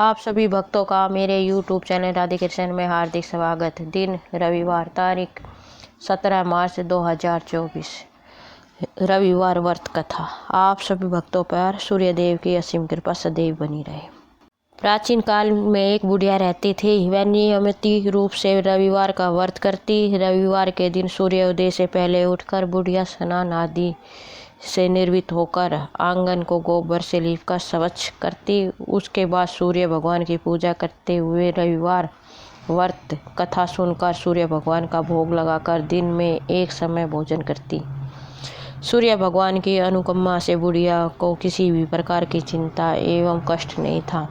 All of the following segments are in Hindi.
आप सभी भक्तों का मेरे YouTube चैनल राधे कृष्ण में हार्दिक स्वागत। दिन रविवार, तारीख 17 मार्च 2024। रविवार व्रत कथा। आप सभी भक्तों पर सूर्य देव की असीम कृपा सदैव बनी रहे। प्राचीन काल में एक बुढ़िया रहती थी। वह नियमित रूप से रविवार का व्रत करती। रविवार के दिन सूर्योदय से पहले उठकर बुढ़िया स्नान आदि से निर्वित होकर आंगन को गोबर से लीपकर स्वच्छ करती। उसके बाद सूर्य भगवान की पूजा करते हुए रविवार व्रत कथा सुनकर सूर्य भगवान का भोग लगाकर दिन में एक समय भोजन करती। सूर्य भगवान की अनुकंपा से बुढ़िया को किसी भी प्रकार की चिंता एवं कष्ट नहीं था।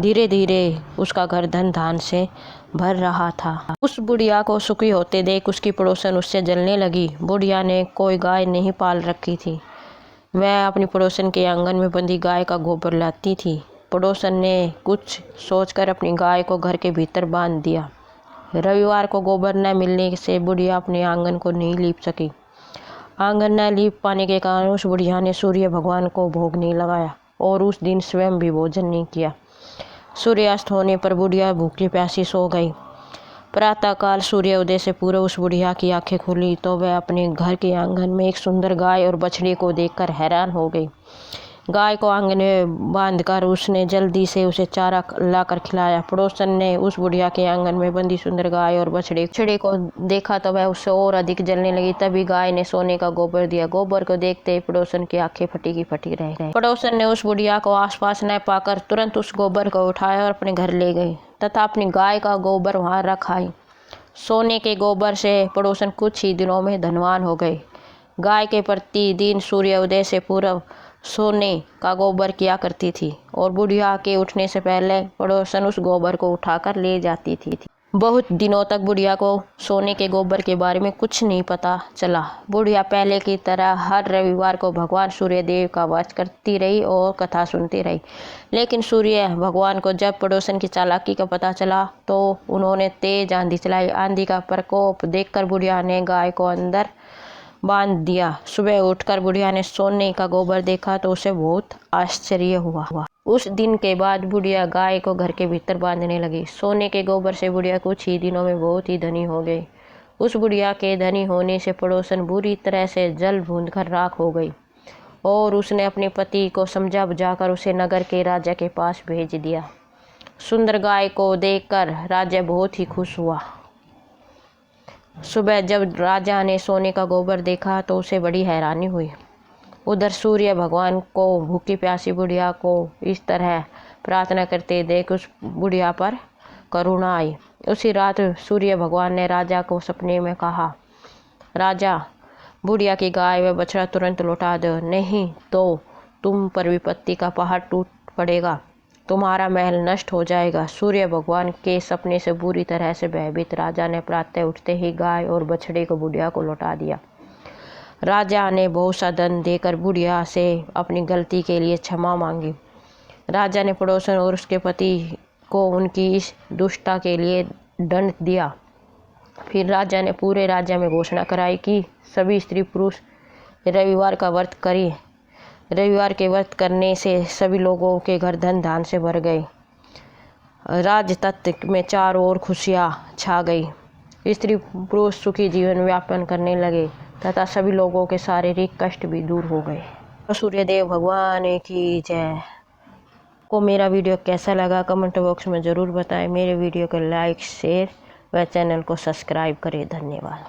धीरे धीरे उसका घर धन धान से भर रहा था। उस बुढ़िया को सुखी होते देख उसकी पड़ोसन उससे जलने लगी। बुढ़िया ने कोई गाय नहीं पाल रखी थी। वह अपनी पड़ोसन के आंगन में बंधी गाय का गोबर लाती थी। पड़ोसन ने कुछ सोचकर अपनी गाय को घर के भीतर बांध दिया। रविवार को गोबर न मिलने से बुढ़िया अपने आंगन को नहीं लीप सकी। आंगन न लीप पाने के कारण उस बुढ़िया ने सूर्य भगवान को भोग नहीं लगाया और उस दिन स्वयं भी भोजन नहीं किया। सूर्यास्त होने पर बुढ़िया भूखी प्यासी सो गई। प्रातःकाल सूर्योदय से पूर्व उस बुढ़िया की आंखें खुली तो वह अपने घर के आंगन में एक सुंदर गाय और बछड़े को देखकर हैरान हो गई। गाय को आंगन में बांधकर उसने जल्दी से उसे चारा लाकर खिलाया। पड़ोसन ने उस बुढ़िया के आंगन में बंधी सुंदर गाय और बछड़े को देखा तो वह उससे और अधिक जलने लगी। तभी गाय ने सोने का गोबर दिया। गोबर को देखते ही पड़ोसन की आंखें फटी की फटी रह गई। पड़ोसन ने उस बुढ़िया को आसपास न पाकर तुरंत उस गोबर को उठाया और अपने घर ले गई तथा अपनी गाय का गोबर वहां रख आई। सोने के गोबर से पड़ोसन कुछ ही दिनों में धनवान हो गए। गाय के प्रतिदिन सूर्योदय से पूर्व सोने का गोबर किया करती थी और बुढ़िया के उठने से पहले पड़ोसन उस गोबर को उठाकर ले जाती थी। बहुत दिनों तक बुढ़िया को सोने के गोबर के बारे में कुछ नहीं पता चला। बुढ़िया पहले की तरह हर रविवार को भगवान सूर्यदेव का व्रत करती रही और कथा सुनती रही। लेकिन सूर्य भगवान को जब पड़ोसन की चालाकी का पता चला तो उन्होंने तेज आंधी चलाई। आंधी का प्रकोप देखकर बुढ़िया ने गाय को अंदर बांध दिया। सुबह उठकर बुढ़िया ने सोने का गोबर देखा तो उसे बहुत आश्चर्य हुआ। उस दिन के बाद बुढ़िया गाय को घर के भीतर बांधने लगी। सोने के गोबर से बुढ़िया कुछ ही दिनों में बहुत ही धनी हो गई। उस बुढ़िया के धनी होने से पड़ोसन बुरी तरह से जल भून कर राख हो गई और उसने अपने पति को समझा बुझाकर उसे नगर के राजा के पास भेज दिया। सुंदर गाय को देखकर राजा बहुत ही खुश हुआ। सुबह जब राजा ने सोने का गोबर देखा तो उसे बड़ी हैरानी हुई। उधर सूर्य भगवान को भूखी प्यासी बुढ़िया को इस तरह प्रार्थना करते देख उस बुढ़िया पर करुणा आई। उसी रात सूर्य भगवान ने राजा को सपने में कहा, राजा, बुढ़िया की गाय व बछड़ा तुरंत लौटा दो, नहीं तो तुम पर विपत्ति का पहाड़ टूट पड़ेगा, तुम्हारा महल नष्ट हो जाएगा। सूर्य भगवान के सपने से बुरी तरह से भयभीत राजा ने प्रातः उठते ही गाय और बछड़े को बुढ़िया को लौटा दिया। राजा ने बहुत सा धन देकर बुढ़िया से अपनी गलती के लिए क्षमा मांगी। राजा ने पड़ोसन और उसके पति को उनकी इस दुष्टता के लिए दंड दिया। फिर राजा ने पूरे राज्य में घोषणा कराई कि सभी स्त्री पुरुष रविवार का व्रत करें। रविवार के व्रत करने से सभी लोगों के घर धन धान से भर गए। राजतत्व में चारों ओर खुशियाँ छा गई। स्त्री पुरुष सुखी जीवन व्यापन करने लगे तथा सभी लोगों के शारीरिक कष्ट भी दूर हो गए। तो सूर्यदेव भगवान की जय। को मेरा वीडियो कैसा लगा कमेंट बॉक्स में ज़रूर बताएं। मेरे वीडियो को लाइक शेयर व चैनल को सब्सक्राइब करें। धन्यवाद।